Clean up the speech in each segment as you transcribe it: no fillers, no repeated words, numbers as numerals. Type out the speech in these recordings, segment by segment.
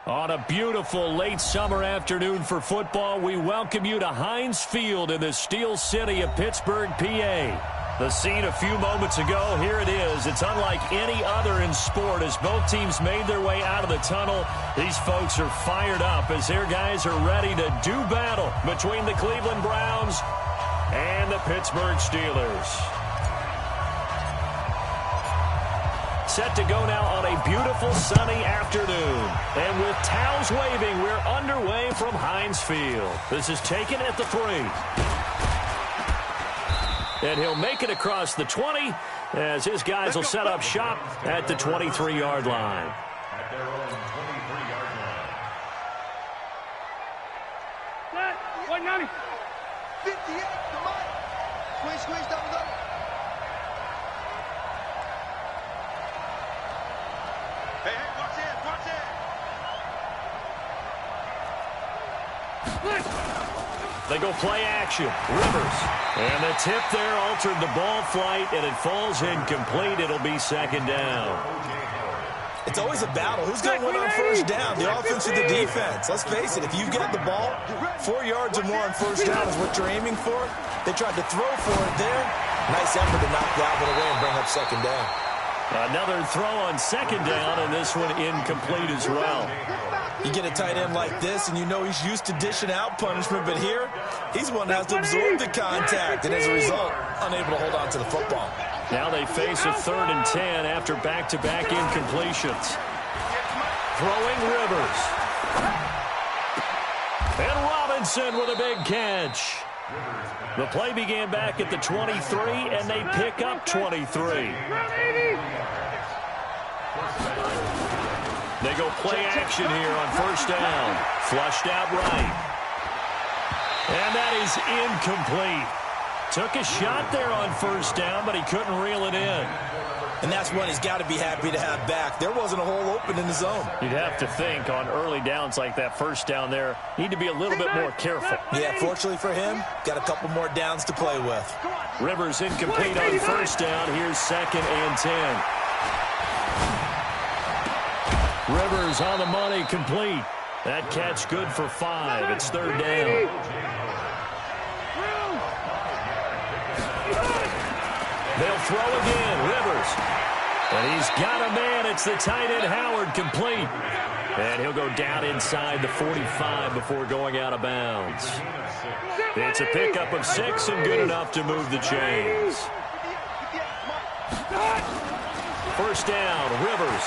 On a beautiful late summer afternoon for football, we welcome you to Heinz Field in the Steel City of Pittsburgh, PA. The scene a few moments ago, here it is. It's unlike any other in sport as both teams made their way out of the tunnel. These folks are fired up as their guys are ready to do battle between the Cleveland Browns and the Pittsburgh Steelers. Set to go now on a beautiful sunny afternoon. And with towels waving, we're underway from Heinz Field. This is taken at the 3. And he'll make it across the 20 as his guys will set up shop at the 23-yard line. At their own 23-yard line. 190. 58, come on. Squeeze, double. Hey, watch it. They go play action. Rivers. And the tip there altered the ball flight, and it falls incomplete. It'll be second down. It's always a battle. Who's going to win on first down, the offense or the defense? Let's face it, if you get the ball, 4 yards or more on first down is what you're aiming for. They tried to throw for it there. Nice effort to knock that one away and bring up second down. Another throw on second down, and this one incomplete as well. You get a tight end like this, and you know he's used to dishing out punishment, but here, he's one that has to absorb the contact, and as a result, unable to hold on to the football. Now they face a 3rd and 10 after back-to-back incompletions. Throwing Rivers. And Robinson with a big catch. The play began back at the 23, and they pick up 23. They go play action here on first down. Flushed out right. And that is incomplete. Took a shot there on first down, but he couldn't reel it in. And that's one he's got to be happy to have back. There wasn't a hole open in the zone. You'd have to think on early downs like that first down there, need to be a little bit more careful. Yeah, fortunately for him, got a couple more downs to play with. Rivers incomplete on first down. Here's 2nd and 10. Rivers on the money, complete. That catch good for 5. It's 3rd down. They'll throw again. Rivers. And he's got a man. It's the tight end Howard, complete. And he'll go down inside the 45 before going out of bounds. It's a pickup of 6 and good enough to move the chains. First down, Rivers.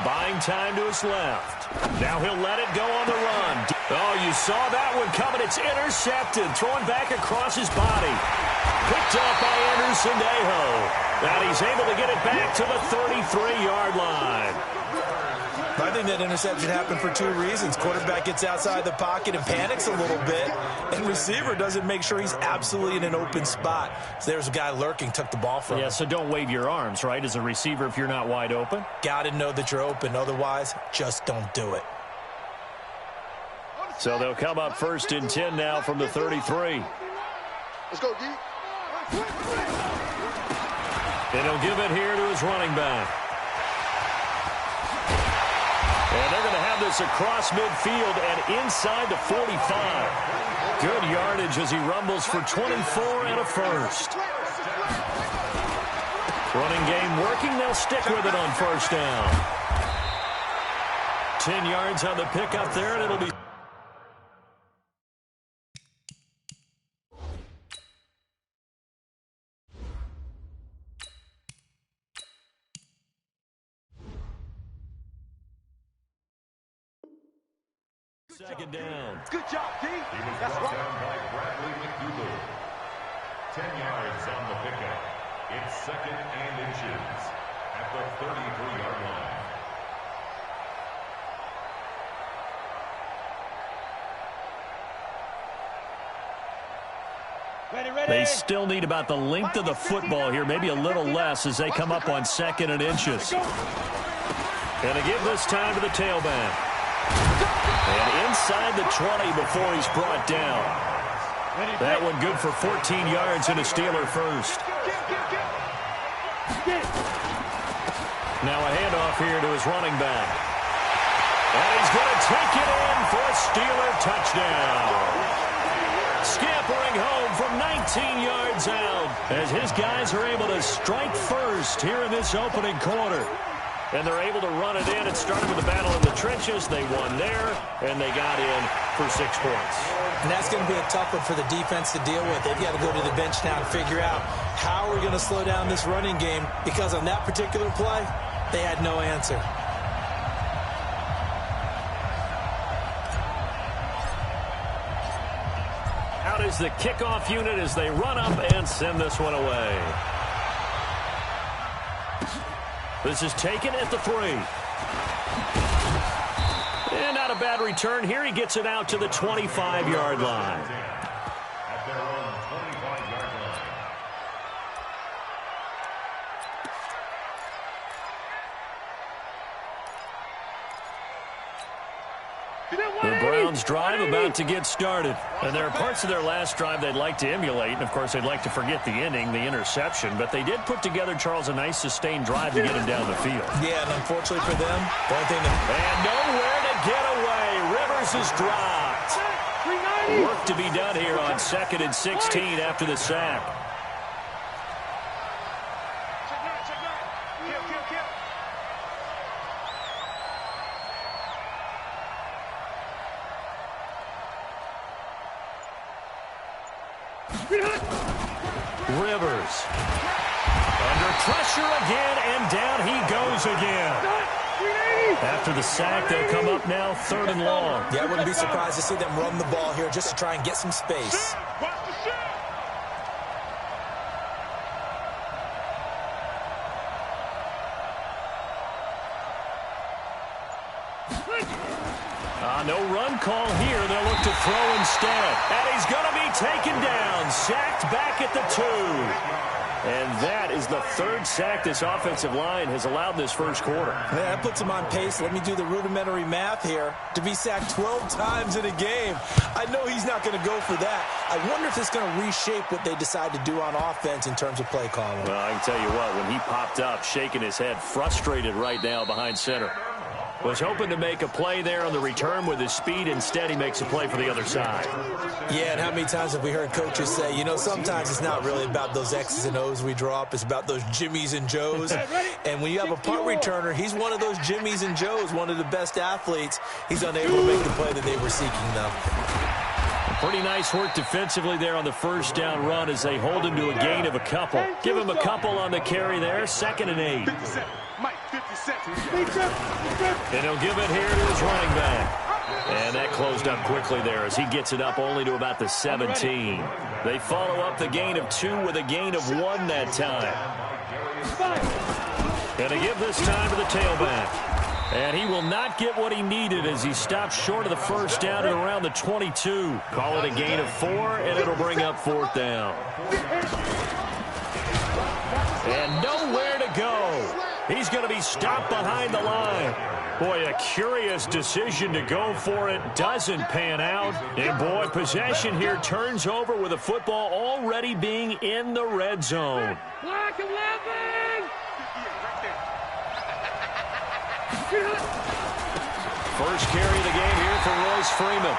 Buying time to his left. Now he'll let it go on the run. Oh, you saw that one coming. It's intercepted. Throwing back across his body. Picked up by Anderson-Dejo. And he's able to get it back to the 33-yard line. I think that interception happened for 2 reasons. Quarterback gets outside the pocket and panics a little bit. And receiver doesn't make sure he's absolutely in an open spot. So there's a guy lurking, took the ball from him. Yeah, so don't wave your arms, right, as a receiver if you're not wide open. Got to know that you're open. Otherwise, just don't do it. So they'll come up 1st and 10 now from the 33. Let's go, D. And he'll give it here to his running back. And they're going to have this across midfield and inside the 45. Good yardage as he rumbles for 24 and a first. Running game working. They'll stick with it on first down. 10 yards on the pickup there, and it'll be... Second down. Good job, D. He was That's brought right. down by Bradley McDougal. 10 yards on the pickup. It's 2nd and inches at the 33-yard line. They still need about the length of the football here, maybe a little less as they come up on 2nd and inches. And to give this time to the tailback. And inside the 20 before he's brought down. That one good for 14 yards and a Steeler first. Now a handoff here to his running back. And he's going to take it in for a Steeler touchdown. Scampering home from 19 yards out as his guys are able to strike first here in this opening quarter. And they're able to run it in. It started with a battle in the trenches. They won there, and they got in for 6 points. And that's going to be a tough one for the defense to deal with. They've got to go to the bench now and figure out how we're going to slow down this running game, because on that particular play, they had no answer. Out is the kickoff unit as they run up and send this one away. This is taken at the 3. And not a bad return here. He gets it out to the 25-yard line. At their own 25-yard line. The Browns drive about to get started. And there are parts of their last drive they'd like to emulate. And, of course, they'd like to forget the inning, the interception. But they did put together, Charles, a nice sustained drive to get him down the field. Yeah, and unfortunately for them, the only thing and nowhere to get away. Rivers is dropped. Work to be done here on 2nd and 16 after the sack. Rivers under pressure again, and down he goes again. After the sack, they'll come up now 3rd and long. Yeah, I wouldn't be surprised to see them run the ball here just to try and get some space. No run call here. They'll look to throw instead. And he's going to be taken down. Sacked back at the 2. And that is the 3rd sack this offensive line has allowed this first quarter. Yeah, that puts him on pace. Let me do the rudimentary math here. To be sacked 12 times in a game, I know he's not going to go for that. I wonder if it's going to reshape what they decide to do on offense in terms of play calling. Well, I can tell you what, when he popped up, shaking his head, frustrated right now behind center. Was hoping to make a play there on the return with his speed. Instead, he makes a play for the other side. Yeah, and how many times have we heard coaches say, you know, sometimes it's not really about those X's and O's we draw up. It's about those Jimmies and Joes. And when you have a punt returner, he's one of those Jimmies and Joes, one of the best athletes. He's unable to make the play that they were seeking, though. Pretty nice work defensively there on the first down run as they hold him to a gain of a couple. Give him a couple on the carry there, 2nd and 8. And he'll give it here to his running back. And that closed up quickly there as he gets it up only to about the 17. They follow up the gain of 2 with a gain of 1 that time. And they give this time to the tailback. And he will not get what he needed as he stops short of the first down at around the 22. Call it a gain of 4, and it'll bring up 4th down. And nowhere to go. He's going to be stopped behind the line. Boy, a curious decision to go for it. Doesn't pan out. And, boy, possession here turns over with the football already being in the red zone. Black 11! First carry of the game here for Royce Freeman.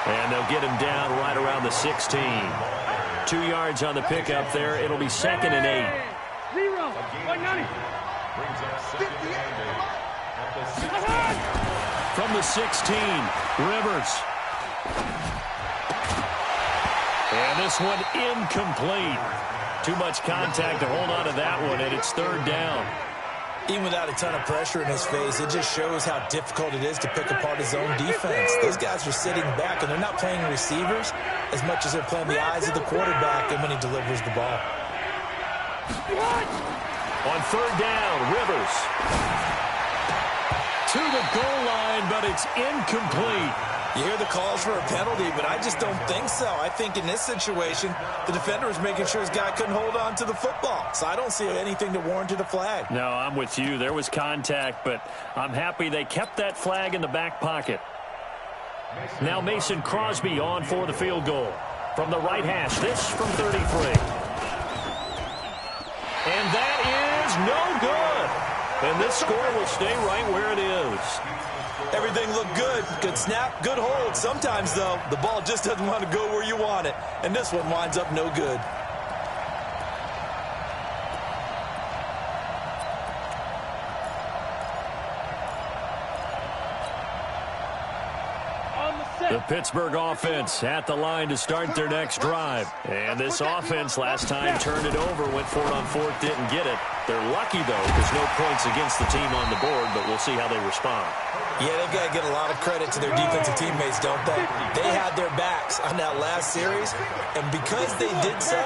And they'll get him down right around the 16. 2 yards on the pickup there. It'll be 2nd and 8. 0, 190. Brings up 2nd and 8 at the 16. From the 16, Rivers. And this one incomplete. Too much contact to hold on to that one, and it's 3rd down. Even without a ton of pressure in his face, it just shows how difficult it is to pick apart his own defense. Those guys are sitting back, and they're not playing receivers as much as they're playing the eyes of the quarterback and when he delivers the ball. On 3rd down, Rivers. To the goal line, but it's incomplete. You hear the calls for a penalty, but I just don't think so. I think in this situation, the defender was making sure his guy couldn't hold on to the football. So I don't see anything to warrant a flag. No, I'm with you. There was contact, but I'm happy they kept that flag in the back pocket. Now Mason Crosby on for the field goal. From the right hash, this from 33. And that is no good. And this score will stay right where it is. Everything looked good. Good snap, good hold. Sometimes, though, the ball just doesn't want to go where you want it. And this one winds up no good. The Pittsburgh offense at the line to start their next drive. And this offense last time turned it over, went for it on fourth, didn't get it. They're lucky, though, because no points against the team on the board, but we'll see how they respond. Yeah, they've got to get a lot of credit to their defensive teammates, don't they? They had their backs on that last series, and because they did so,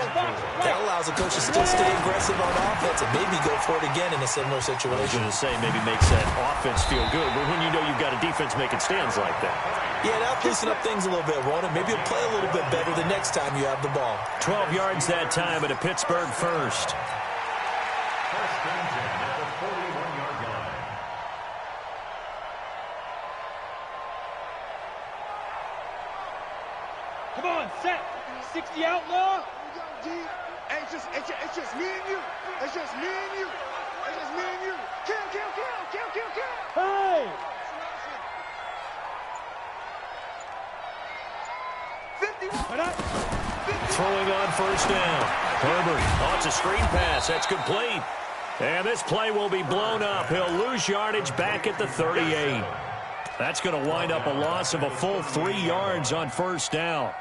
that allows the coach to still stay aggressive on offense and maybe go for it again in a similar situation. I was going to say maybe makes that offense feel good, but when you know you've got a defense making stands like that. Yeah, that'll loosen up things a little bit, won't it? Maybe you'll play a little bit better the next time you have the ball. 12 yards that time at a Pittsburgh first. First and 10 at the 41-yard line. Come on, set. 60 outlaw. Hey, it's just me and you. It's just me and you. It's just me and you. Kill. Hey! 51. Throwing on first down. Herbert, oh, it's a screen pass. That's complete. And this play will be blown up. He'll lose yardage back at the 38. That's going to wind up a loss of a full 3 yards on first down.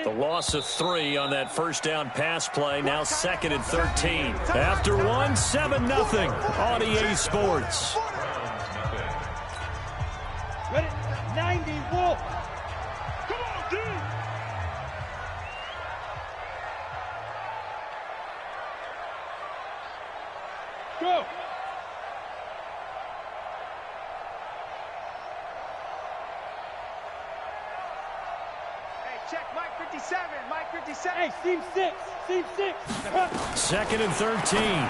The loss of 3 on that first down pass play. Now 2nd and 13. After 1, 7-0 on EA Sports. Ready? 90, Wolf. Come on, dude. Go. Check Mike 57. Mike 57. Hey, seam 6. Seam 6. 2nd and 13.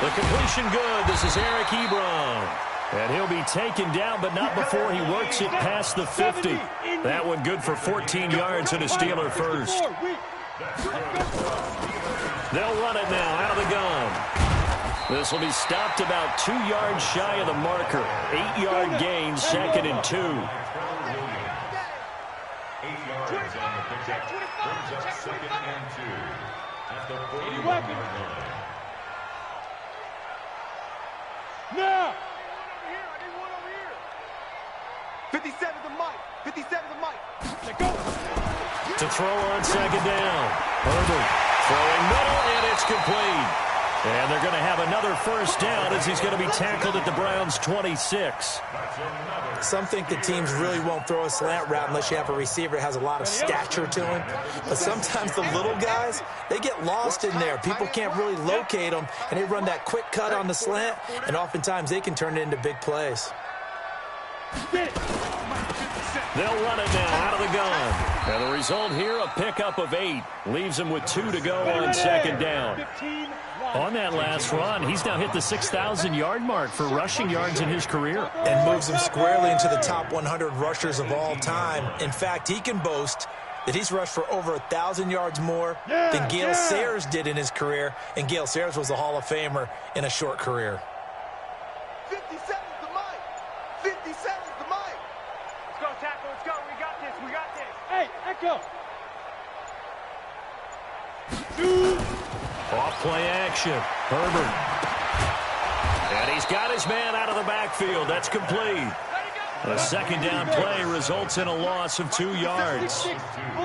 The completion good. This is Eric Ebron. And he'll be taken down, but not before he works it past the 50. That one good for 14 yards and a Steeler first. They'll run it now out of the gun. This will be stopped about 2 yards shy of the marker. 8-yard gain, 2nd and 2. 8 yards on the pickup. Brings up 2nd and 2 at the 41-yard line. Now. 57 to Mike. 57 to Mike. Let go. To throw on 2nd down. Herbert throwing middle, and it's complete. And they're going to have another first down as he's going to be tackled at the Browns' 26. Some think the teams really won't throw a slant route unless you have a receiver that has a lot of stature to him. But sometimes the little guys, they get lost in there. People can't really locate them, and they run that quick cut on the slant, and oftentimes they can turn it into big plays. They'll run it now out of the gun. And the result here, a pickup of 8. Leaves him with 2 to go on 2nd down. On that last run, he's now hit the 6,000-yard mark for rushing yards in his career. And moves him squarely into the top 100 rushers of all time. In fact, he can boast that he's rushed for over 1,000 yards more than Gale Sayers did in his career. And Gale Sayers was a Hall of Famer in a short career. 57 to Mike. 57 to Mike. Let's go, tackle. Let's go. We got this. We got this. Hey, Echo. Off play action. Herbert. And he's got his man out of the backfield. That's complete. A 2nd down play results in a loss of 2 yards.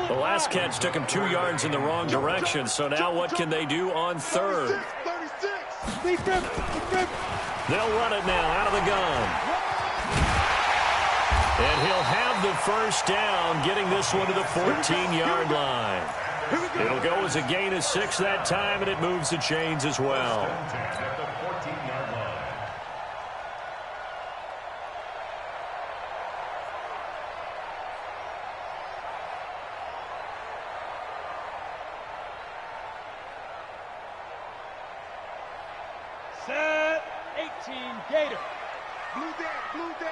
The last catch took him 2 yards in the wrong direction. So now what can they do on 3rd? 36. They'll run it now out of the gun. And he'll have the first down, getting this one to the 14-yard line. It'll go as a gain of 6 that time, and it moves the chains as well. At the 14-yard line. Set. 18, Gator. Blue down. Blue down.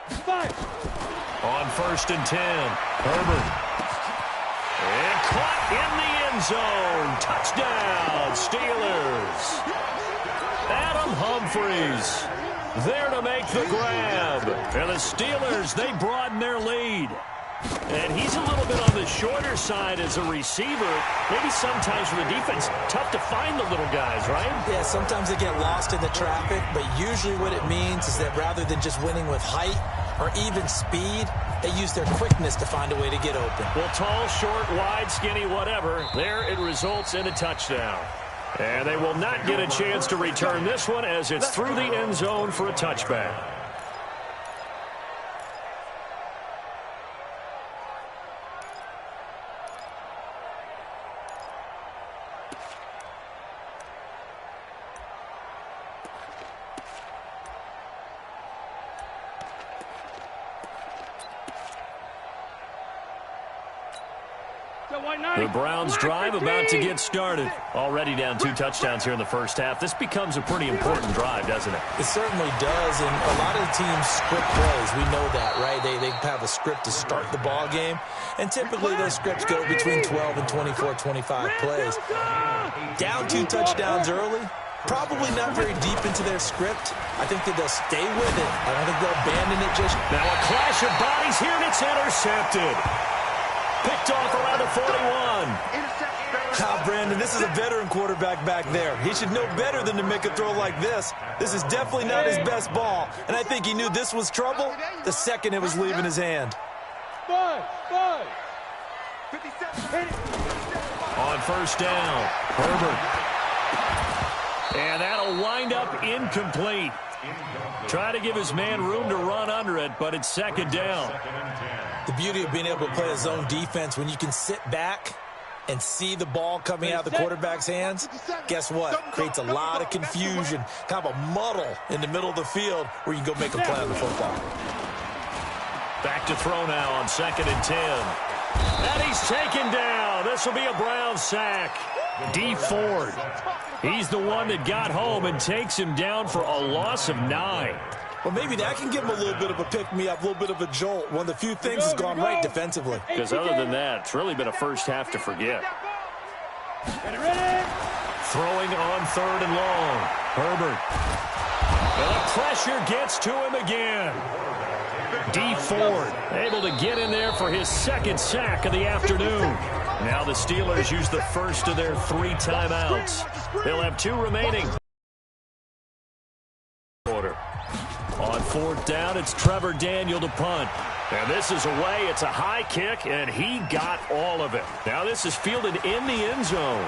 5. On 1st and 10, Herbert. And caught in the end zone. Touchdown, Steelers. Adam Humphries there to make the grab. And the Steelers, they broaden their lead. And he's a little bit on the shorter side as a receiver. Maybe sometimes for the defense, tough to find the little guys, right? Yeah, sometimes they get lost in the traffic, but usually what it means is that rather than just winning with height or even speed, they use their quickness to find a way to get open. Well, tall, short, wide, skinny, whatever, there it results in a touchdown. And they will not get a chance to return this one as it's through the end zone for a touchback. The Browns drive about to get started. Already down 2 touchdowns here in the first half. This becomes a pretty important drive, doesn't it? It certainly does, and a lot of the teams script plays. We know that, right? They have a script to start the ball game, and typically those scripts go between 12 and 24, 25 plays. Down 2 touchdowns early, probably not very deep into their script. I think that they'll stay with it. I don't think they'll abandon it just... Now a clash of bodies here, and it's intercepted. Picked off around the 41. Brandon, this is a veteran quarterback back there. He should know better than to make a throw like this. This is definitely not his best ball, and I think he knew this was trouble the second it was leaving his hand. 5. On 1st down, Herbert. And that'll wind up incomplete. Try to give his man room to run under it, but it's 2nd down. The beauty of being able to play a zone defense when you can sit back and see the ball coming out of the quarterback's hands, guess what? Creates a lot of confusion, kind of a muddle in the middle of the field where you can go make a play on the football. Back to throw now on 2nd and 10. And he's taken down. This will be a Browns sack. D. Ford. He's the one that got home and takes him down for a loss of 9. Well, maybe that can give him a little bit of a pick-me-up, a little bit of a jolt. One of the few things has gone right defensively. Because other than that, it's really been a first half to forget. Throwing on 3rd and long. Herbert. And the pressure gets to him again. D. Ford able to get in there for his 2nd sack of the afternoon. Now the Steelers use the first of their 3 timeouts. They'll have 2 remaining. On 4th down, it's Trevor Daniel to punt. And this is away. It's a high kick, and he got all of it. Now this is fielded in the end zone.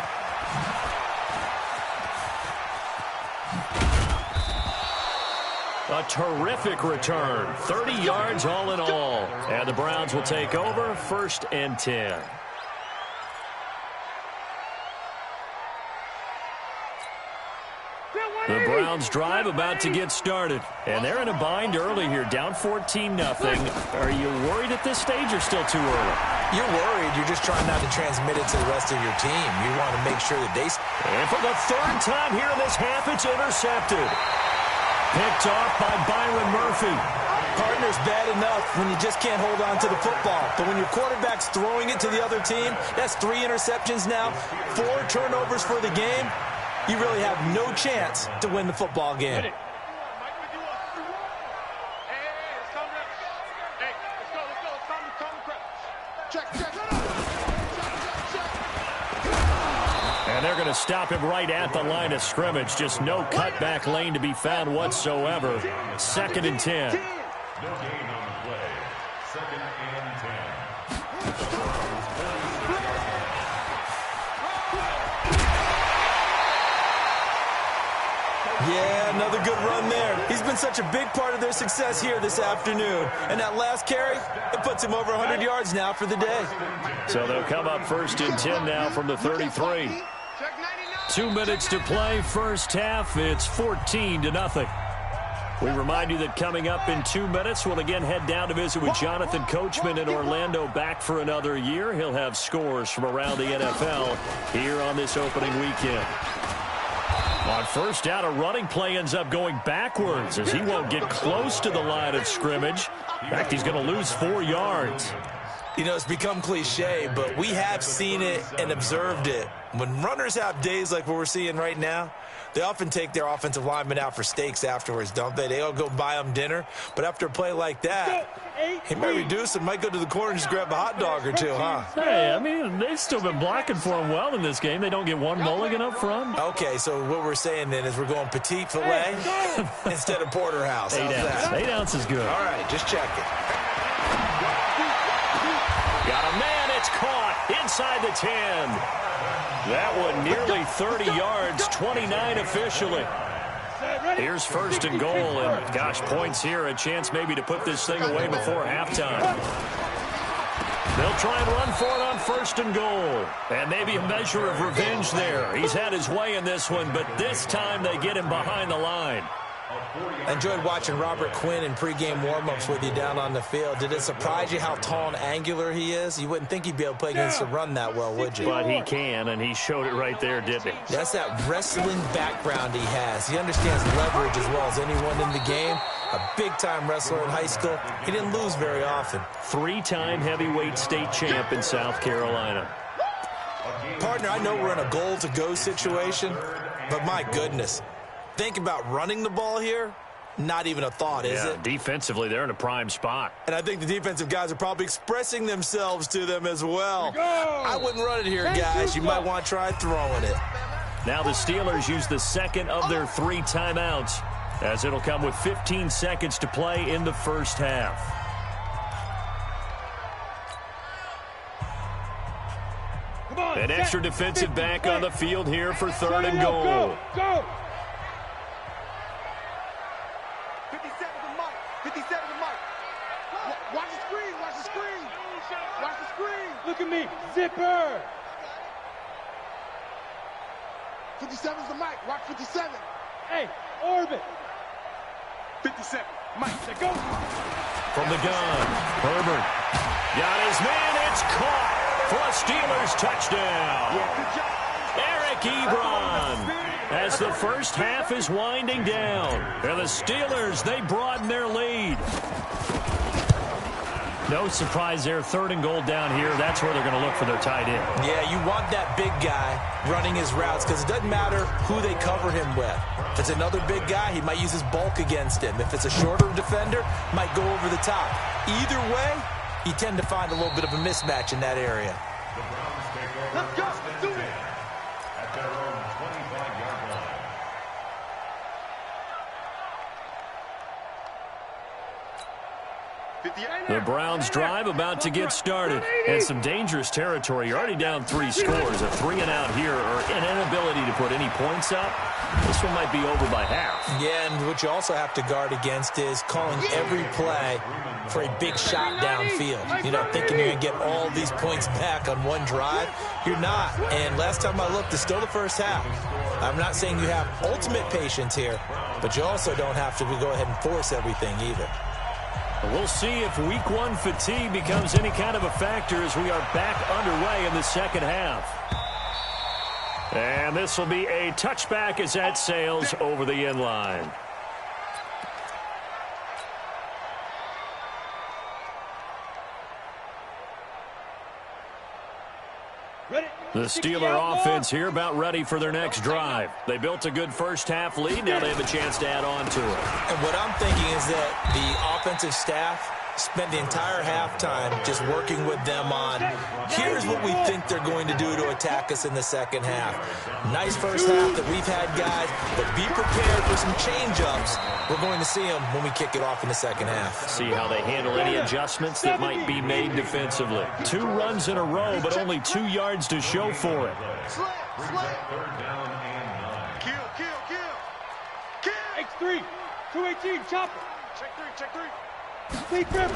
A terrific return. 30 yards all in all. And the Browns will take over 1st and 10. The Browns drive about to get started. And they're in a bind early here, down 14-0. Are you worried at this stage or still too early? You're worried. You're just trying not to transmit it to the rest of your team. You want to make sure that they... And for the 3rd time here in this half, it's intercepted. Picked off by Byron Murphy. Partner's bad enough when you just can't hold on to the football. But when your quarterback's throwing it to the other team, that's 3 interceptions now, 4 turnovers for the game. You really have no chance to win the football game. And they're going to stop him right at the line of scrimmage. Just no cutback lane to be found whatsoever. 2nd and 10. No gain on the play. 2nd and 10. Yeah, another good run there. He's been such a big part of their success here this afternoon. And that last carry, it puts him over 100 yards now for the day. So they'll come up 1st and 10 now from the 33. 2 minutes to play first half. It's 14-0. We remind you that coming up in 2 minutes, we'll again head down to visit with Jonathan Coachman in Orlando, back for another year. He'll have scores from around the NFL here on this opening weekend. On first down, a running play ends up going backwards as he won't get close to the line of scrimmage. In fact, he's going to lose 4 yards. You know, it's become cliche, but we have seen it and observed it. When runners have days like what we're seeing right now, they often take their offensive linemen out for steaks afterwards, don't they? They all go buy them dinner. But after a play like that, he might reduce and might go to the corner and just grab a hot dog or two, huh? Hey, I mean, they've still been blocking for him well in this game. They don't get one mulligan up front. Okay, so what we're saying then is we're going petite filet instead of porterhouse. 8 ounces. 8 ounces good. All right, just check it. Got a man. It's caught inside the 10. That one nearly 30 yards, 29 officially. Here's first and goal, and gosh, points here, a chance maybe to put this thing away before halftime. They'll try and run for it on first and goal, and maybe a measure of revenge there. He's had his way in this one, but this time they get him behind the line. I enjoyed watching Robert Quinn in pregame warmups with you down on the field. Did it surprise you how tall and angular he is? You wouldn't think he'd be able to play against the run that well, would you? But he can, and he showed it right there, didn't he? That's that wrestling background he has. He understands leverage as well as anyone in the game. A big-time wrestler in high school. He didn't lose very often. 3-time heavyweight state champ in South Carolina. Partner, I know we're in a goal-to-go situation, but my goodness. Think about running the ball here. Not even a thought, is it? Defensively, they're in a prime spot. And I think the defensive guys are probably expressing themselves to them as well. I wouldn't run it here, guys. You might want to try throwing it. Now the Steelers use the second of their 3 timeouts, as it'll come with 15 seconds to play in the first half. An extra defensive back on the field here for third and goal. Go! 57 to Mike. 57 to Mike. Watch the screen. Watch the screen. Watch the screen. Look at me. Zipper. 57 to Mike. Watch 57. Hey, orbit. 57. Mike, let go. From the gun, Herbert got his man. It's caught for a Steelers touchdown. Yeah, good job. Eric Ebron, as the first half is winding down. And the Steelers, they broaden their lead. No surprise there, third and goal down here. That's where they're going to look for their tight end. Yeah, you want that big guy running his routes because it doesn't matter who they cover him with. If it's another big guy, he might use his bulk against him. If it's a shorter defender, might go over the top. Either way, you tend to find a little bit of a mismatch in that area. Let's go. Let's do it. At their own 25-yard line. The Browns drive about to get started. And some dangerous territory. You're already down 3 scores. A 3-and-out here, or an inability to put any points up. This one might be over by half. Yeah, and what you also have to guard against is calling every play for a big shot downfield. You know, thinking you're going to get all these points back on one drive. You're not. And last time I looked, it's still the first half. I'm not saying you have ultimate patience here, but you also don't have to go ahead and force everything either. We'll see if week 1 fatigue becomes any kind of a factor as we are back underway in the second half. And this will be a touchback as that sails over the end line. The Steeler offense here about ready for their next drive. They built a good first half lead. Now they have a chance to add on to it. And what I'm thinking is that the offensive staff spent the entire halftime just working with them on, here's what we think they're going to do to attack us in the second half. Nice first half that we've had, guys, but be prepared for some change-ups. We're going to see them when we kick it off in the second half. See how they handle any adjustments that might be made defensively. 2 runs in a row, but only 2 yards to show for it. Slam. Third down and 9. Kill. X3. 218. Chopper. Check 3. Lead Trevor.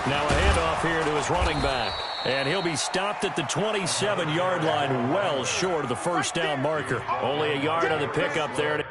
Now a handoff here to his running back. And he'll be stopped at the 27-yard line, well short of the first down marker. Only a yard on the pickup there.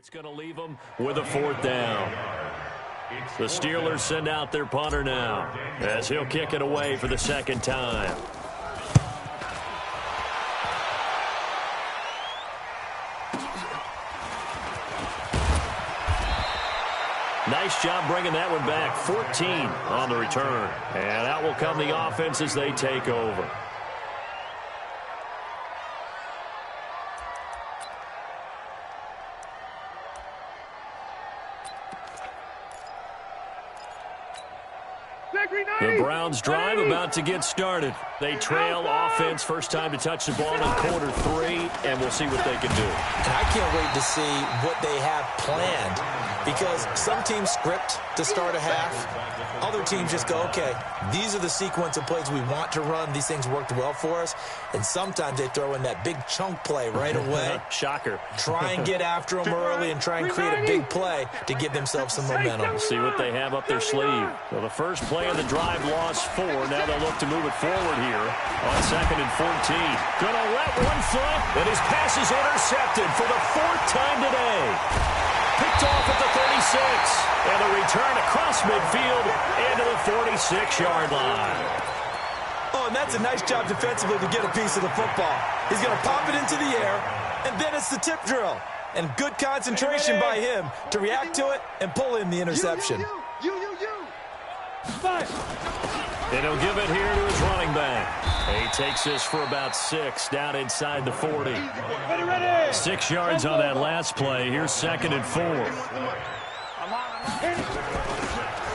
It's going to leave them with a 4th down. The Steelers send out their punter now as he'll kick it away for the 2nd time. Nice job bringing that one back. 14 on the return. And out will come the offense as they take over. The Browns drive about to get started. They trail offense, first time to touch the ball in quarter 3, and we'll see what they can do. And I can't wait to see what they have planned, because some teams script to start a half. Other teams just go, okay, these are the sequence of plays we want to run. These things worked well for us. And sometimes they throw in that big chunk play right away. Shocker. Try and get after them early and try and create a big play to give themselves some momentum. We'll see what they have up their sleeve. So the first play of the drive lost 4. Now they'll look to move it forward here on 2nd and 14. Gonna let one flip, and his pass is intercepted for the 4th time today. Picked off at the 36, and a return across midfield into the 46-yard line. Oh, and that's a nice job defensively to get a piece of the football. He's going to pop it into the air, and then it's the tip drill. And good concentration by him to react to it and pull in the interception. And he'll give it here to his running back. He takes this for about 6 down inside the 40. 6 yards on that last play. Here's 2nd and 4.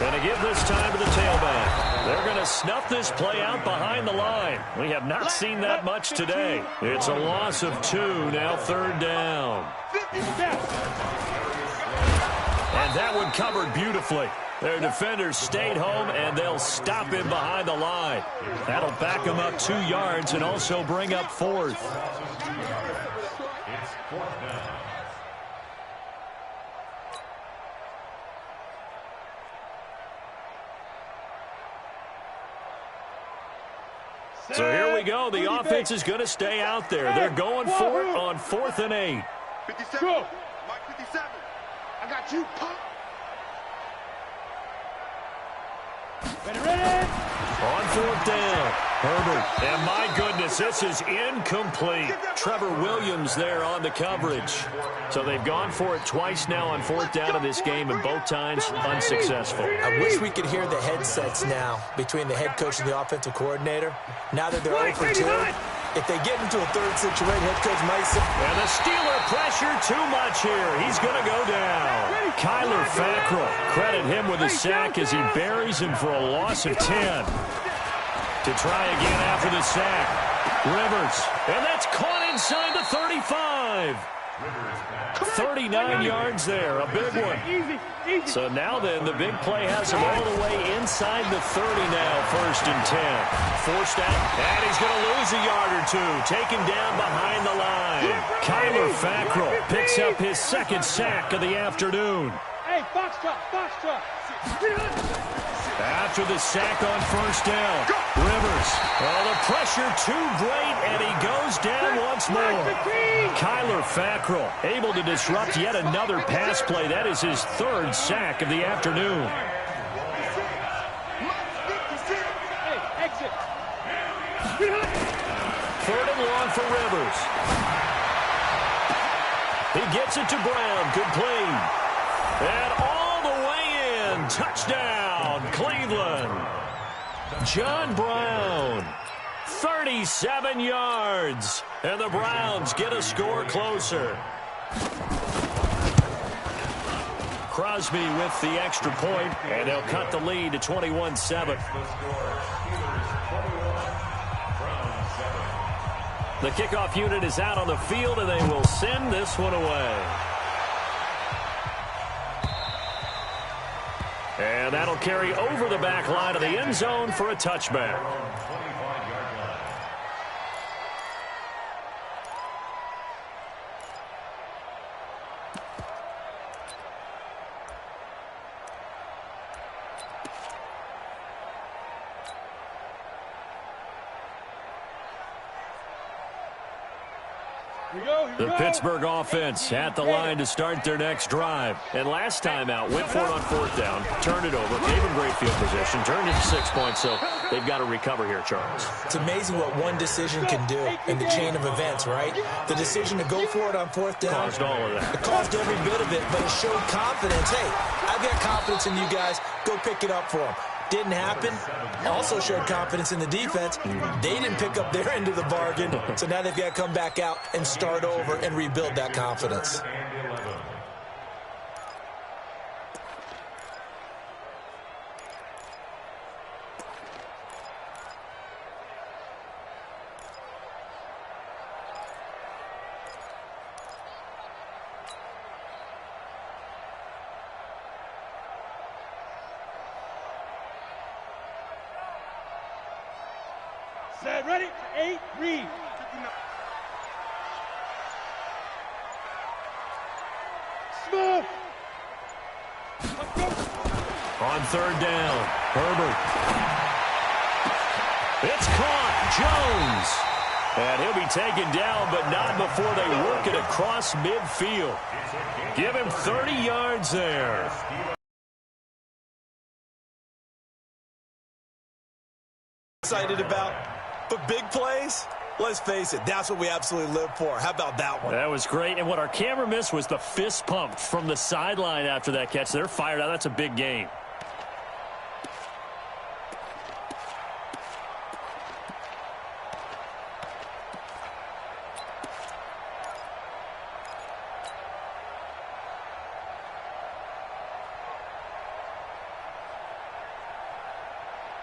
And to give this time to the tailback. They're going to snuff this play out behind the line. We have not seen that much today. It's a loss of 2, now 3rd down. And that one covered beautifully. Their defenders stayed home, and they'll stop him behind the line. That'll back him up 2 yards and also bring up 4th. It's 4th down. So here we go. The offense is going to stay out there. They're going for it on 4th and 8. 57. Mike 57. I got you, punk. Ready? On 4th down, Herbert. And my goodness, this is incomplete. Trevor Williams there on the coverage. So they've gone for it twice now on 4th down in this game, and both times unsuccessful. I wish we could hear the headsets now between the head coach and the offensive coordinator. Now that they're 0 for 2, if they get into a 3rd situation, head coach might say. And the Steeler pressure too much here. He's going to go down. Kyler Fackrell, credit him with a sack as he buries him for a loss of 10. To try again after the sack. Rivers, and that's caught inside the 35. 39 yards there, a big one. So now then, the big play has him all the way inside the 30 now, 1st and 10. Forced out, and he's going to lose a yard or 2. Taken down behind the line. Kyler Fackrell picks up his 2nd sack of the afternoon. Hey, box truck. After the sack on 1st down, Rivers. Oh, the pressure too great, and he goes down once more. Kyler Fackrell able to disrupt yet another pass play. That is his 3rd sack of the afternoon. Hey, exit. 3rd and long for Rivers. He gets it to Brown, complete. And all the way in, touchdown, Cleveland. John Brown, 37 yards, and the Browns get a score closer. Crosby with the extra point, and they'll cut the lead to 21-7. The kickoff unit is out on the field, and they will send this one away. And that'll carry over the back line of the end zone for a touchback. The Pittsburgh offense at the line to start their next drive. And last time out, went for it on 4th down, turned it over, gave them great field position, turned into 6 points, so they've got to recover here, Charles. It's amazing what one decision can do in the chain of events, right? The decision to go for it on 4th down. Caused all of that. It caused every bit of it, but it showed confidence. Hey, I've got confidence in you guys. Go pick it up for them. Didn't happen. Also showed confidence in the defense. They didn't pick up their end of the bargain, so now they've got to come back out and start over and rebuild that confidence. Set, ready, 8, read. Smooth. On 3rd down, Herbert. It's caught. Jones. And he'll be taken down, but not before they work it across midfield. Give him 30 yards there. Excited about, but big plays, let's face it, that's what we absolutely live for. How about that one? That was great, and what our camera missed was the fist pump from the sideline after that catch. They're fired out. That's a big game.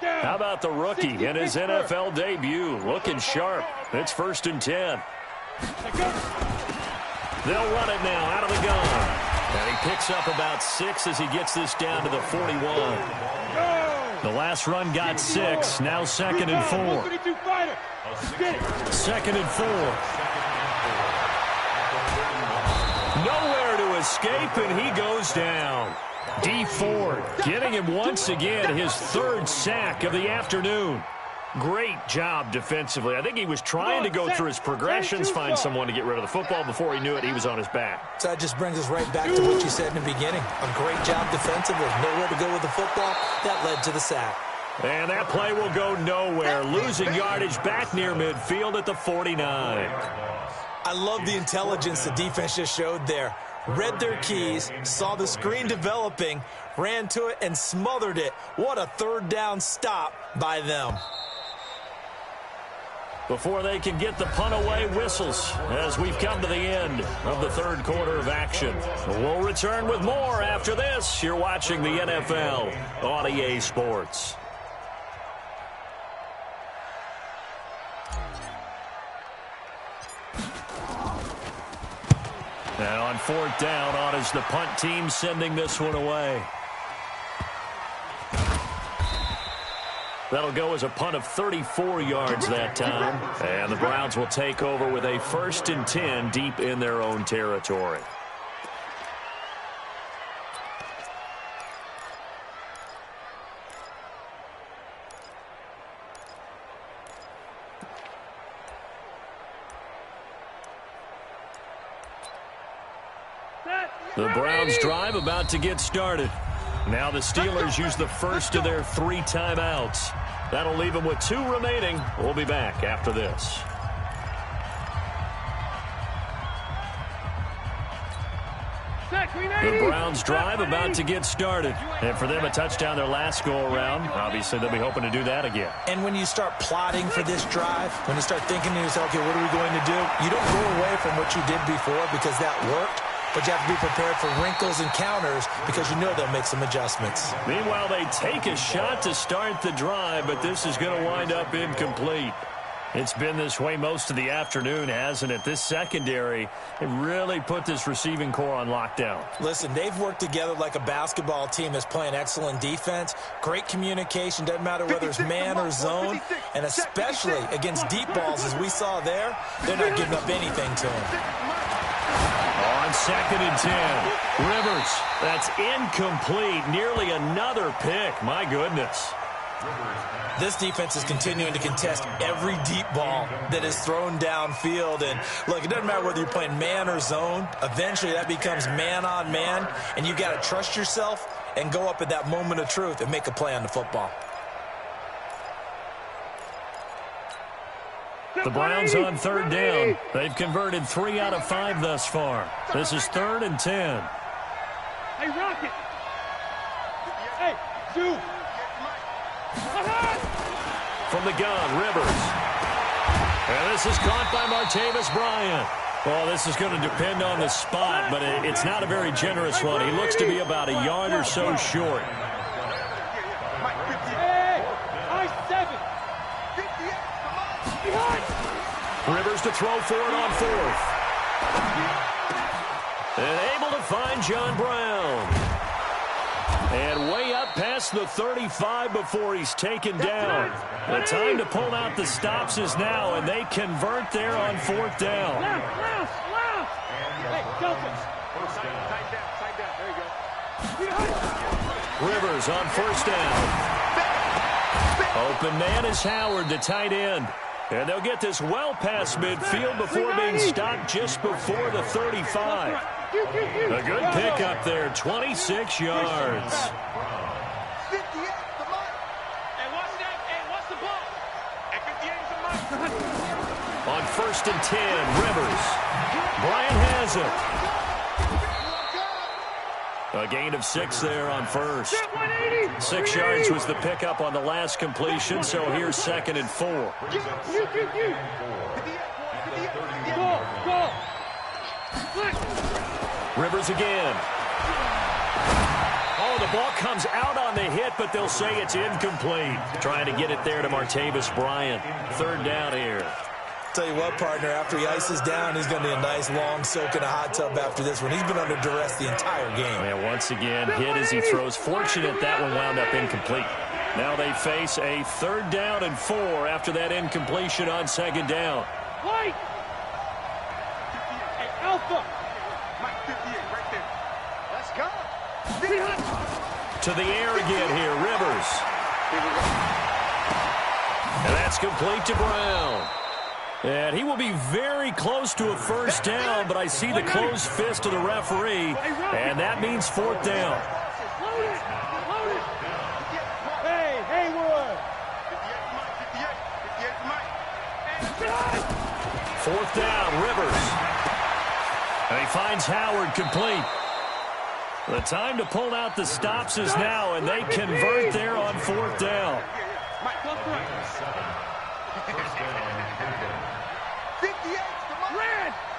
How about the rookie in his NFL debut? Looking sharp. It's 1st and 10. They'll run it now out of the gun. And he picks up about 6 as he gets this down to the 41. The last run got 6. Now 2nd and 4. 2nd and 4. Nowhere to escape, and he goes down. D Ford getting him once again his 3rd sack of the afternoon. Great job defensively. I think he was trying to go through his progressions, find someone to get rid of the football. Before he knew it, he was on his back. So that just brings us right back to what you said in the beginning. A great job defensively. Nowhere to go with the football. That led to the sack. And that play will go nowhere. Losing yardage back near midfield at the 49. I love the intelligence the defense just showed there. Read their keys, saw the screen developing, ran to it, and smothered it. What a 3rd down stop by them. Before they can get the punt away, whistles as we've come to the end of the 3rd quarter of action. We'll return with more after this. You're watching the NFL on EA Sports. Now on 4th down, on is the punt team sending this one away. That'll go as a punt of 34 yards that time. And the Browns will take over with a 1st and 10 deep in their own territory. The Browns drive about to get started. Now the Steelers use the first of their 3 timeouts. That'll leave them with 2 remaining. We'll be back after this. The Browns drive about to get started. And for them, a touchdown their last go-around. Obviously, they'll be hoping to do that again. And when you start plotting for this drive, when you start thinking to yourself, okay, what are we going to do? You don't go away from what you did before because that worked. But you have to be prepared for wrinkles and counters because you know they'll make some adjustments. Meanwhile, they take a shot to start the drive, but this is going to wind up incomplete. It's been this way most of the afternoon, hasn't it? This secondary, it really put this receiving core on lockdown. Listen, they've worked together like a basketball team that's playing excellent defense. Great communication, doesn't matter whether it's man or zone. And especially against deep balls, as we saw there, they're not giving up anything to them. On 2nd and 10, Rivers, that's incomplete. Nearly another pick, my goodness. This defense is continuing to contest every deep ball that is thrown downfield. And look, it doesn't matter whether you're playing man or zone. Eventually that becomes man on man, and you got to trust yourself and go up at that moment of truth and make a play on the football. The Browns on third down. They've converted 3 out of 5 thus far. This is 3rd and 10. Hey, Rocket. Hey, Zoo. From the gun, Rivers. And this is caught by Martavis Bryant. Well, this is going to depend on the spot, but it's not a very generous one. He looks to be about a yard or so short. Hey, I-7. Rivers to throw for it on 4th. And able to find John Brown. And way up past the 35 before he's taken down. The time to pull out the stops is now, and they convert there on 4th down. Left. Hey, Delta. Tight down. There you go. Rivers on 1st down. Open man is Howard, the tight end. And they'll get this well past midfield before being stopped just before the 35. A good pickup there, 26 yards. On 1st and 10, Rivers. Bryant has it. A gain of 6 there on 1st. 6 yards was the pickup on the last completion, so here's 2nd and 4. Rivers again. Oh, the ball comes out on the hit, but they'll say it's incomplete. Trying to get it there to Martavis Bryant. 3rd down here. Tell you what, partner, after he ices down, he's going to need a nice long soak in a hot tub after this one. He's been under duress the entire game. And once again, hit as he throws. Fortunate that one wound up incomplete. Now they face a 3rd down and 4 after that incompletion on 2nd down. White! Hey, Alpha! Mike 58 right there. Let's go! To the air again here, Rivers. And that's complete to Brown. And he will be very close to a 1st down, but I see the closed fist of the referee, and that means 4th down. Load it! Hey, Haywood! 4th down, Rivers. And he finds Howard complete. The time to pull out the stops is now, and they convert there on 4th down.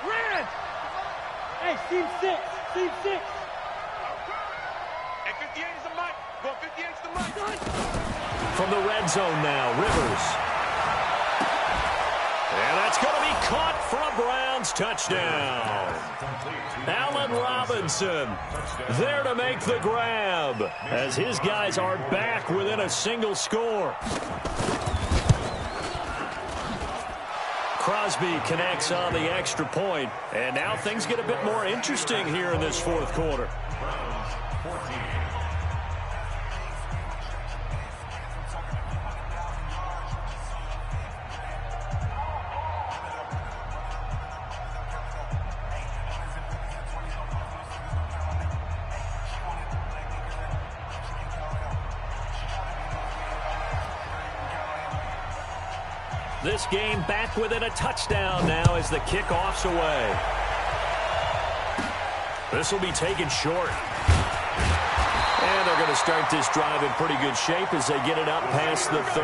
Red! Hey, team 6. And 58 is the mic. Go 58 is the mic. From the red zone now, Rivers. And that's going to be caught for a Browns touchdown. Allen Robinson there to make the grab as his guys are back within a single score. Crosby connects on the extra point, and now things get a bit more interesting here in this 4th quarter. This game back within a touchdown now as the kickoff's away. This will be taken short. And they're going to start this drive in pretty good shape as they get it up past the 30.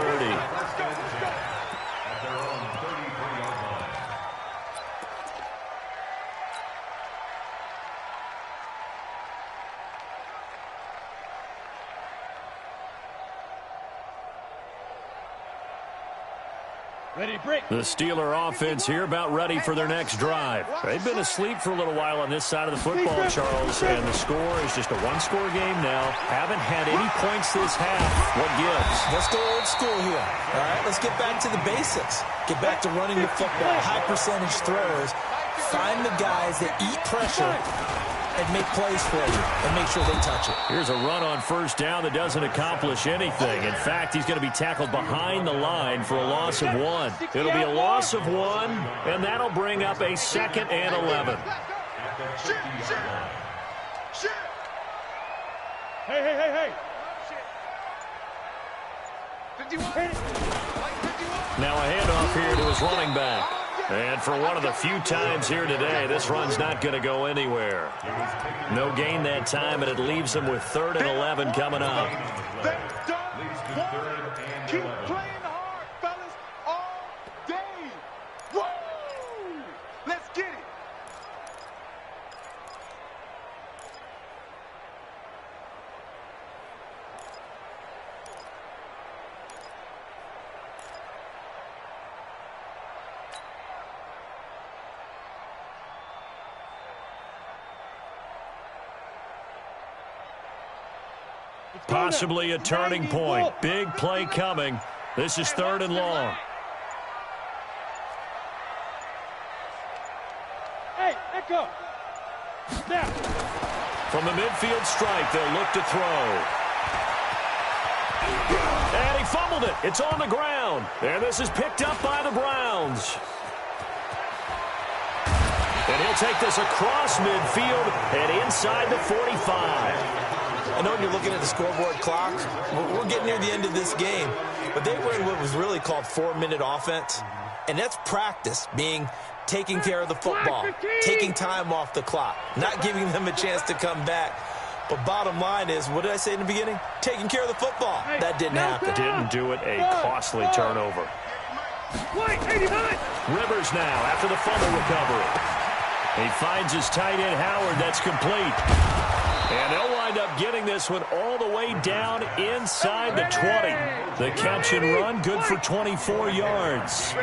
The Steeler offense here about ready for their next drive. They've been asleep for a little while on this side of the football, Charles, and the score is just a one-score game now. Haven't had any points this half. What gives? Let's go old school here. All right, let's get back to the basics. Get back to running the football, high percentage throws. Find the guys that eat pressure and make plays for you and make sure they touch it. Here's a run on first down that doesn't accomplish anything. In fact, he's going to be tackled behind the line for a loss of 1. It'll be a loss of 1, and that'll bring up a 2nd and 11. Hey. Now a handoff here to his running back. And for one of the few times here today, this run's not going to go anywhere. No gain that time, and it leaves him with 3rd and 11 coming up. Keep playing hard, fellas, all day. Woo! Let's get it. Possibly a turning point. Big play coming. This is 3rd and long. Hey, Echo. Snap. From the midfield stripe, they'll look to throw. And he fumbled it. It's on the ground. And this is picked up by the Browns. And he'll take this across midfield and inside the 45. I know when you're looking at the scoreboard clock, we're getting near the end of this game, but they were in what was really called 4-minute offense, and that's practice, being taking care of the football, taking time off the clock, not giving them a chance to come back. But bottom line is, what did I say in the beginning? Taking care of the football. That didn't happen. Didn't do it. A costly turnover. Rivers now after the fumble recovery. He finds his tight end, Howard. That's complete. And they'll wind up getting this one all the way down inside the 20. The catch and run, good for 24 yards.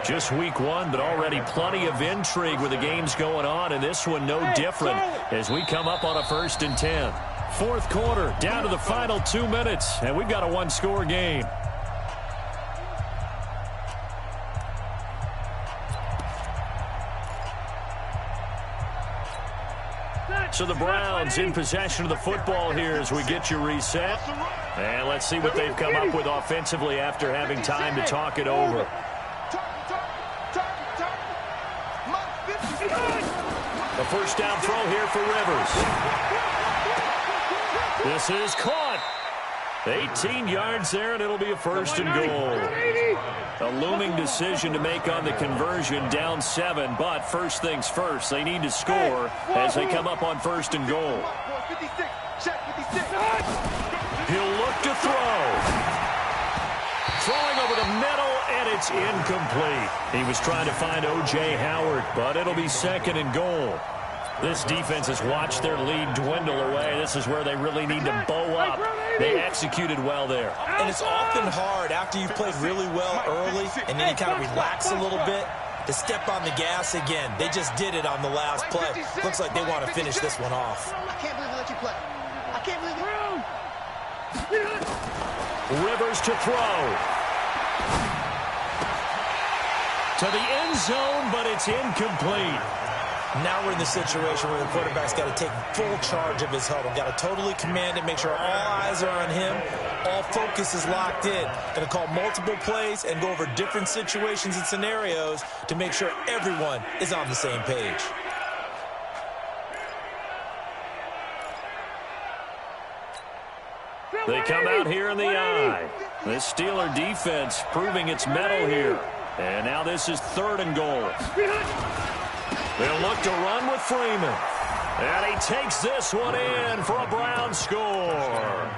Just week 1, but already plenty of intrigue with the games going on, and this one no different as we come up on a 1st and 10. 4th quarter, down to the final 2 minutes, and we've got a 1-score game. So the Browns in possession of the football here as we get you reset. And let's see what they've come up with offensively after having time to talk it over. A 1st down throw here for Rivers. This is caught. 18 yards there, and it'll be a 1st and goal. A looming decision to make on the conversion, down 7, but first things first, they need to score as they come up on 1st and goal. He'll look to throw. Throwing over the middle, and it's incomplete. He was trying to find O.J. Howard, but it'll be 2nd and goal. This defense has watched their lead dwindle away. This is where they really need to bow up. They executed well there. And it's often hard after you've played really well early and then you kind of relax a little bit to step on the gas again. They just did it on the last play. Looks like they want to finish this one off. I can't believe I let you play. I can't believe Rivers to throw. To the end zone, but it's incomplete. Now we're in the situation where the quarterback's got to take full charge of his huddle. Got to totally command it, make sure all eyes are on him. All focus is locked in. Going to call multiple plays and go over different situations and scenarios to make sure everyone is on the same page. They come out here in the eye. This Steeler defense proving its mettle here. And now this is 3rd and goal. They'll look to run with Freeman. And he takes this one in for a Brown score.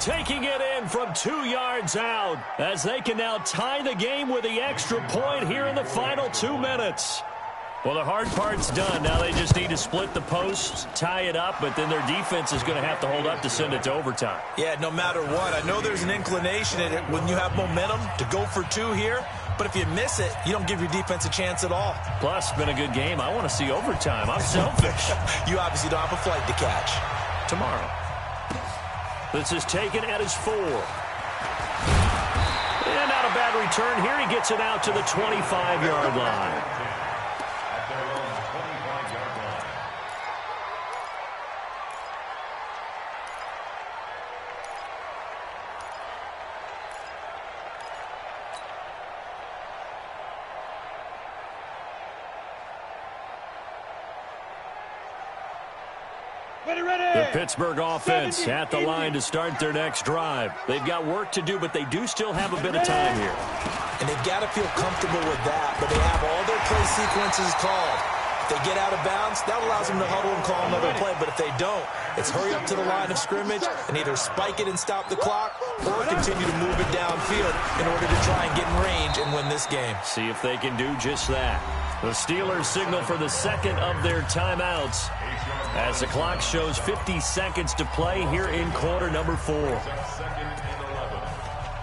Taking it in from 2 yards out as they can now tie the game with the extra point here in the final 2 minutes. Well, the hard part's done. Now they just need to split the posts, tie it up, but then their defense is going to have to hold up to send it to overtime. Yeah, no matter what. I know there's an inclination in it when you have momentum to go for 2 here. But if you miss it, you don't give your defense a chance at all. Plus, it's been a good game. I want to see overtime. I'm selfish. You obviously don't have a flight to catch. Tomorrow. This is taken at his 4. And not a bad return here. He gets it out to the 25-yard line. The Pittsburgh offense at the line to start their next drive. They've got work to do, but they do still have a bit of time here. And they've got to feel comfortable with that, but they have all their play sequences called. If they get out of bounds, that allows them to huddle and call another play, but if they don't, it's hurry up to the line of scrimmage and either spike it and stop the clock or continue to move it downfield in order to try and get in range and win this game. See if they can do just that. The Steelers signal for the second of their timeouts as the clock shows 50 seconds to play here in quarter number 4. Second and 11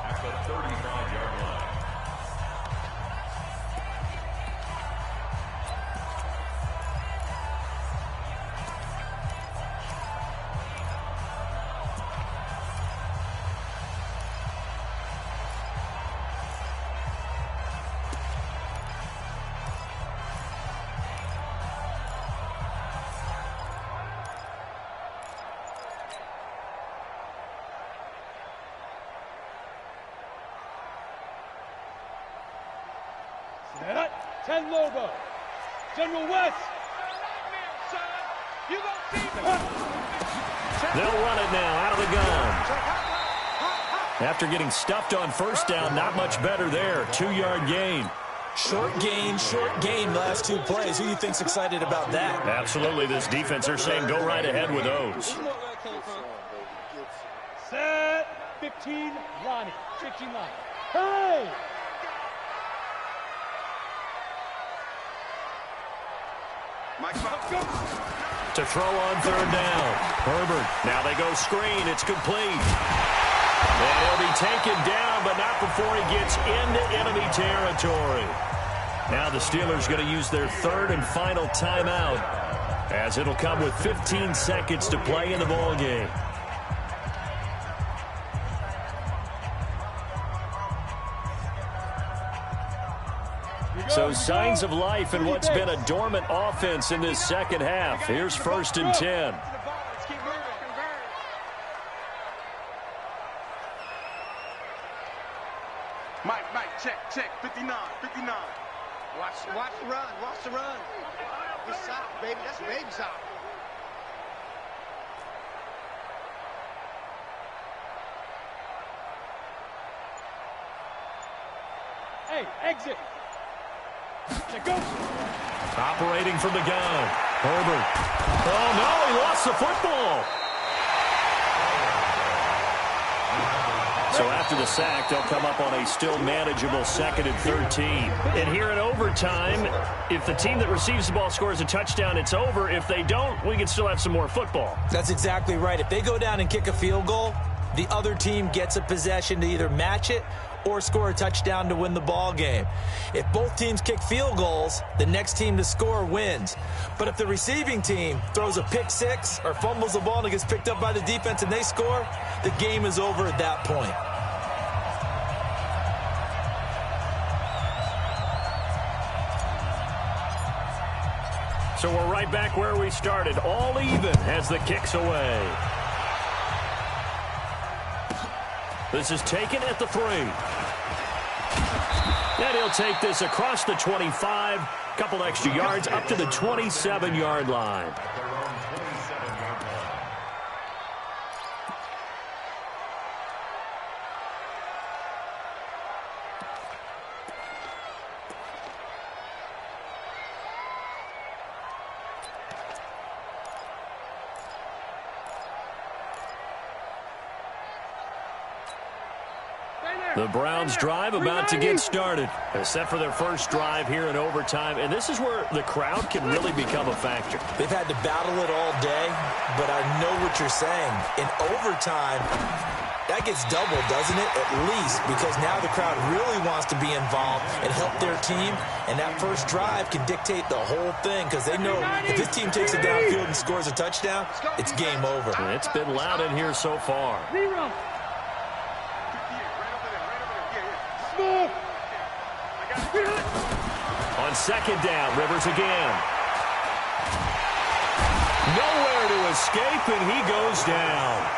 at the 35-yard line. Set up. 10 Lobo. General West. They'll run it now out of the gun. After getting stuffed on first down, not much better there. 2-yard gain. Short gain, last 2 plays. Who do you think's excited about that? Absolutely, this defense, they're saying go right ahead with those. Set. 15 Lonnie. 15 Lonnie. Hey! To throw on third down. Herbert. Now they go screen. It's complete. And he'll be taken down, but not before he gets into enemy territory. Now the Steelers going to use their third and final timeout, as it'll come with 15 seconds to play in the ballgame. So signs of life in what's been a dormant offense in this second half. Here's 1st and 10. Mike, check, 59. Watch the run. It's soft, baby. That's baby soft. Hey, exit. Go. Operating from the gun. Herbert. Oh, no, he lost the football. So after the sack, they'll come up on a still manageable 2nd and 13. And here in overtime, if the team that receives the ball scores a touchdown, it's over. If they don't, we can still have some more football. That's exactly right. If they go down and kick a field goal, the other team gets a possession to either match it or score a touchdown to win the ball game. If both teams kick field goals, the next team to score wins. But if the receiving team throws a pick six or fumbles the ball and it gets picked up by the defense and they score, the game is over at that point. So we're right back where we started, all even as the kick's away. This is taken at the 3. And he'll take this across the 25, couple extra yards up to the 27-yard line. The Browns drive about to get started, set for their first drive here in overtime, and this is where the crowd can really become a factor. They've had to battle it all day, but I know what you're saying. In overtime, that gets doubled, doesn't it? At least, because now the crowd really wants to be involved and help their team, and that first drive can dictate the whole thing because they know if this team takes it downfield and scores a touchdown, it's game over. And it's been loud in here so far. On second down, Rivers again. Nowhere to escape, and he goes down.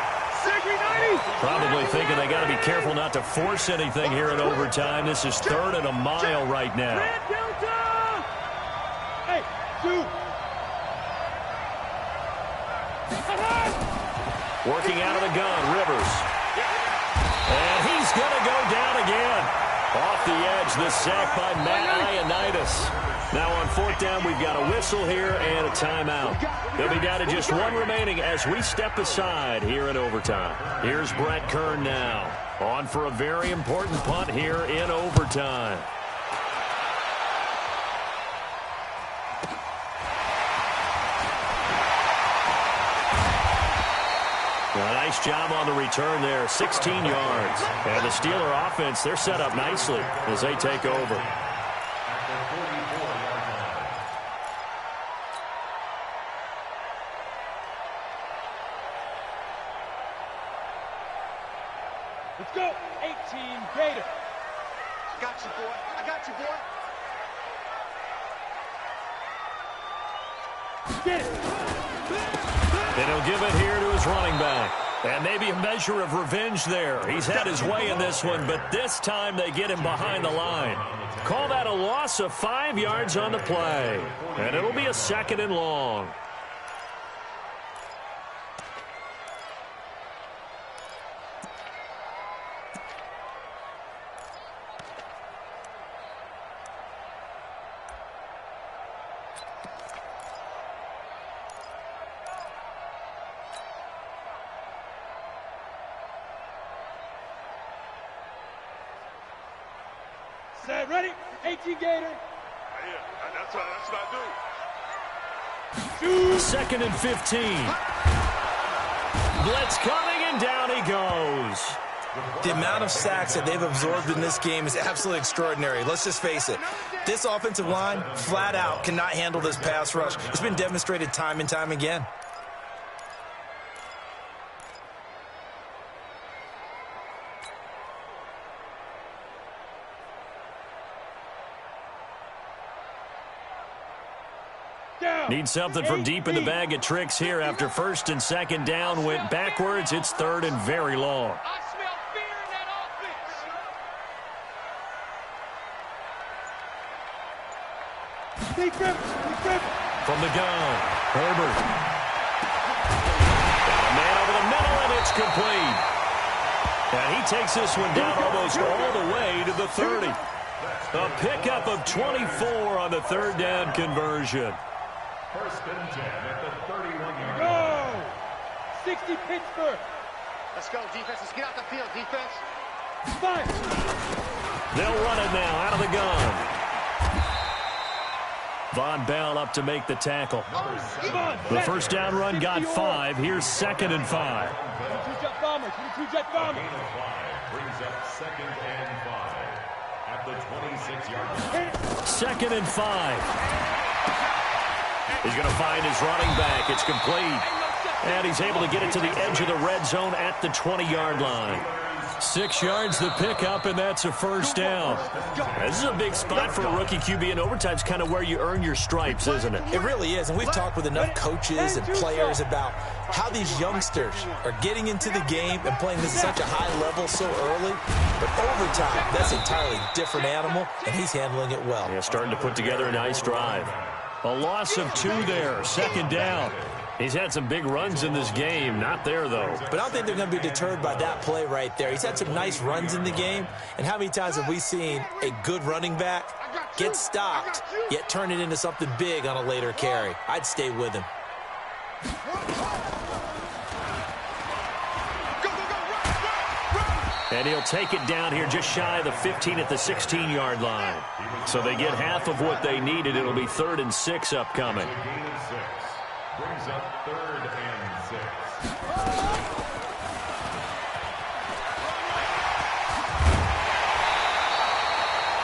Probably thinking they got to be careful not to force anything here in overtime. This is 3rd and a mile right now. Hey, 2. Working out of the gun, Rivers. And he's going to go down again. Off the edge, the sack by Matt Ioannidis. Now on fourth down, we've got a whistle here and a timeout. They'll be down to just one remaining as we step aside here in overtime. Here's Brett Kern now. On for a very important punt here in overtime. A nice job on the return there, 16 yards. And the Steeler offense, they're set up nicely as they take over. Let's go. 18 Gator. I got you, boy. I got you, boy. Get it. And he'll give it here to his running back. And maybe a measure of revenge there. He's had his way in this one, but this time they get him behind the line. Call that a loss of 5 yards on the play. And it'll be a 2nd and long. Set, ready? 18 Gator. Yeah, that's what I do. 2nd and 15. Blitz coming, and down he goes. The amount of sacks that they've absorbed in this game is absolutely extraordinary. Let's just face it. This offensive line, flat out, cannot handle this pass rush. It's been demonstrated time and time again. Need something from deep in the bag of tricks here after 1st and 2nd down went backwards. It's 3rd and very long. I smell fear in that offense. Deep grip. From the gun, Herbert. Got a man over the middle, and it's complete. And he takes this one down almost all the way to the 30. A pickup of 24 on the 3rd down conversion. 1st and 10 at the 31-yard line. Go. 60 Pittsburgh. Let's go, defense. Let's get out the field, defense. 5. They'll run it now out of the gun. Von Bell up to make the tackle. The 1st down run got 5. Here's 2nd and 5. 22 jet bombers. 22 jet bombers. Gain of 5 brings up 2nd and 5 at the 26-yard line. 2nd and 5. He's going to find his running back. It's complete. And he's able to get it to the edge of the red zone at the 20-yard line. 6 yards the pickup, and that's a 1st down. This is a big spot for a rookie QB, and overtime's kind of where you earn your stripes, isn't it? It really is, and we've talked with enough coaches and players about how these youngsters are getting into the game and playing this at such a high level so early. But overtime, that's an entirely different animal, and he's handling it well. Yeah, starting to put together a nice drive. A loss of 2 there, 2nd down. He's had some big runs in this game. Not there, though. But I don't think they're going to be deterred by that play right there. He's had some nice runs in the game. And how many times have we seen a good running back get stopped, yet turn it into something big on a later carry? I'd stay with him. And he'll take it down here just shy of the 15 at the 16-yard line. So they get half of what they needed. It'll be 3rd and 6 upcoming. Gain of 6 brings up 3rd and 6.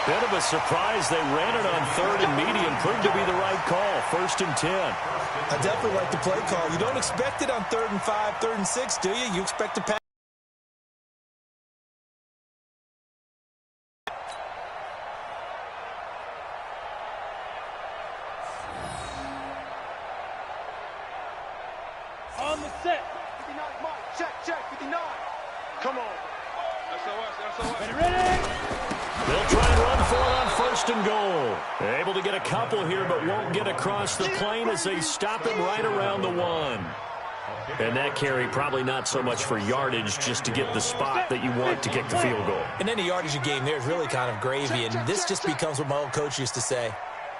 Bit of a surprise. They ran it on 3rd and medium. Proved to be the right call. 1st and 10. I definitely like the play call. You don't expect it on 3rd and 5, 3rd and 6, do you? You expect to pass. On the set. 59, Mike. Check, 59. Come on. SOS. Ready. They'll try and run for it on 1st and goal. They're able to get a couple here, but won't get across the plane as they stop him right around the 1. And that carry probably not so much for yardage, just to get the spot that you want to kick the field goal. And any yardage you gain there is really kind of gravy, and this just becomes what my old coach used to say.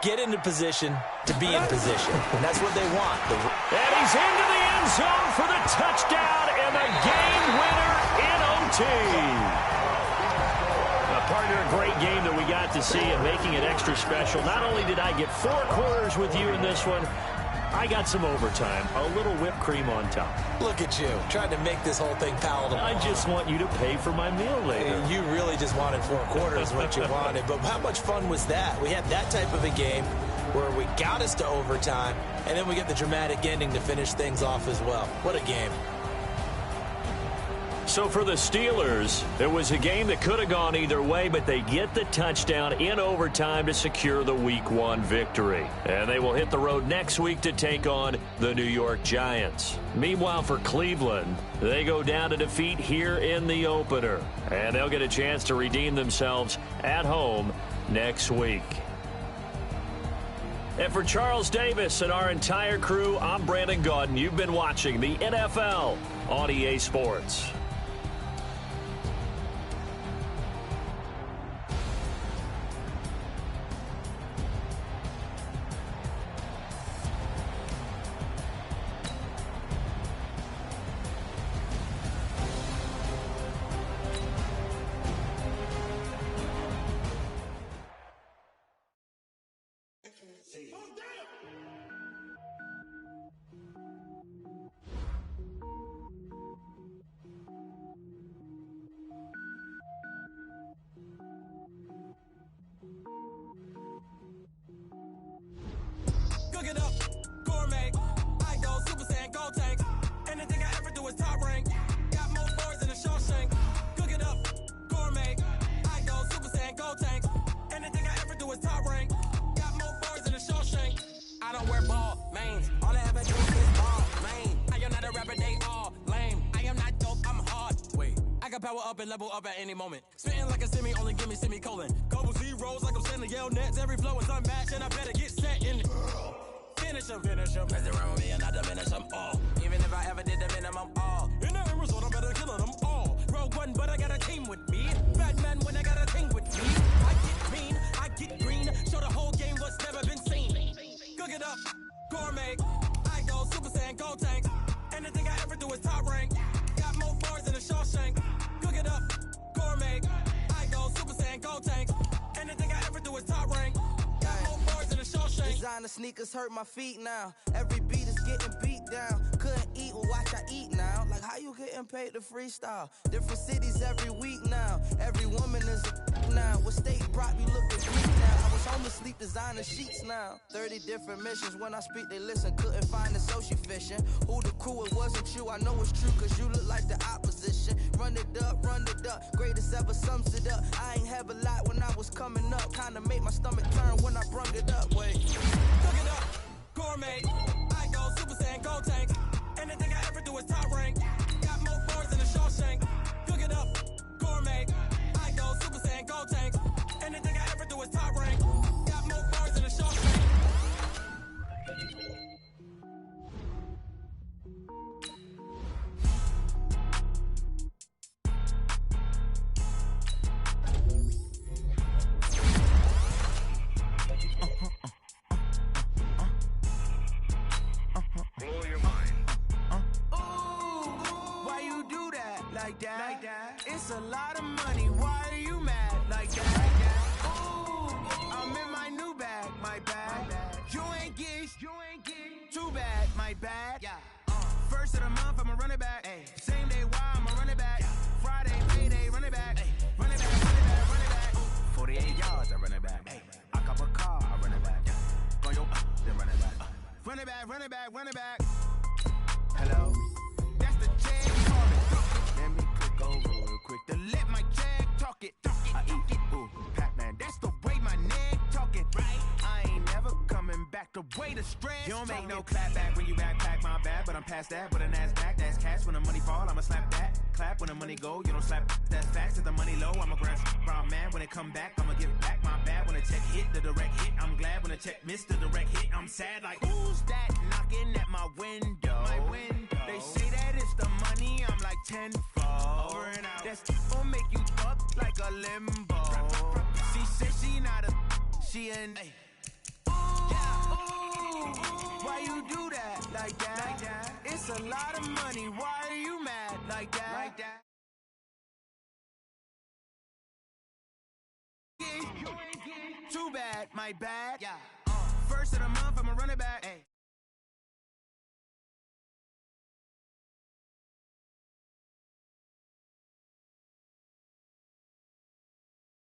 Get into position to be in position. And that's what they want. And he's into the end zone for the touchdown and the game winner in OT. Partner, a great game that we got to see and making it extra special. Not only did I get 4 quarters with you in this one, I got some overtime, a little whipped cream on top. Look at you, trying to make this whole thing palatable. I just want you to pay for my meal later. You really just wanted 4 quarters what you wanted, but how much fun was that? We had that type of a game where we got us to overtime, and then we get the dramatic ending to finish things off as well. What a game. So for the Steelers, it was a game that could have gone either way, but they get the touchdown in overtime to secure the Week 1 victory. And they will hit the road next week to take on the New York Giants. Meanwhile, for Cleveland, they go down to defeat here in the opener. And they'll get a chance to redeem themselves at home next week. And for Charles Davis and our entire crew, I'm Brandon Gaudin. You've been watching the NFL on EA Sports. Cook it up, gourmet. I go Super Saiyan, go tank. Anything I ever do is top rank. Got more bars than a Shawshank. Cook it up, gourmet. I go Super Saiyan, go tank. Anything I ever do is top rank. Got more bars than a Shawshank. I don't wear ball mains. All I ever do is ball main. I am not a rapper, they all lame. I am not dope, I'm hard. Wait, I can power up and level up at any moment. Spitting like a semi, only give me semicolon. Couple zeros like I'm sending yell nets. Every flow is unmatched and I better get set in. Finish them. Mess around with me and I diminish them all. Even if I ever did the minimum all. In the end result, I'm better killing them all. Rogue One, but I got a team with me. Batman when I got a team with me. I get mean, I get green. Show the whole game what's never been seen. Cook it up, gourmet. I go Super Saiyan, go tank. Anything I ever do is top rank. Got more bars than a Shawshank. Cook it up, gourmet. I go Super Saiyan, go tank. Anything I ever do is top rank. Designer sneakers hurt my feet now. Every beat is getting beat down. Couldn't eat, well watch I eat now. Like how you getting paid to freestyle? Different cities every week now. Every woman is a now. What state brought me looking bleak now? I was home to sleep, designer sheets now. 30 different missions. When I speak they listen. Couldn't find the social fishing. Who the crew, it wasn't you. I know it's true cause you look like the opposition. Run it up, greatest ever sums it up. I ain't have a lot when I was coming up. Kinda made my stomach turn when I brung it up. Wait. Cook it up, gourmet. I go Super Saiyan, go tank. Anything I ever do is top rank. Got more bars than a Shawshank. Cook it up, gourmet. I go Super Saiyan, go tank. Anything I ever do is top rank. Got more bars than a Shawshank. Like that. It's a lot of money. Why are you mad like that? Ooh, I'm in my new bag, my bag. You ain't geek, too bad, my bad. First of the month, I'ma run it back. Same day, why I'ma run it back. Friday, payday, run it back. Run it back. 48 yards, I run it back. I cop a car, I run it back. Then run it back. Run it back. Hello, that's the check. Let me click over real quick to let my jag talk it. I eat it, ooh, Pac-Man, that's the way my neck talking. Right, I ain't never coming back the way the stress. You don't make no clap back when you backpack, my bad, but I'm past that. With an ass back, that's cash. When the money fall, I'ma slap that. Clap when the money go, you don't slap. That's facts. If the money low, I'ma grab brown man. When it come back, I'ma give back my bad. When the check hit, the direct hit, I'm glad. When the check missed the direct hit, I'm sad. Like who's that knocking at my window? They say that it's the money, I'm like tenfold. Over and out. That's gon' make you fuck like a limbo. She said she not a, she an. Why you do that like that? It's a lot of money. Why are you mad like that? Too bad, my bad. First of the month, I'ma run it back.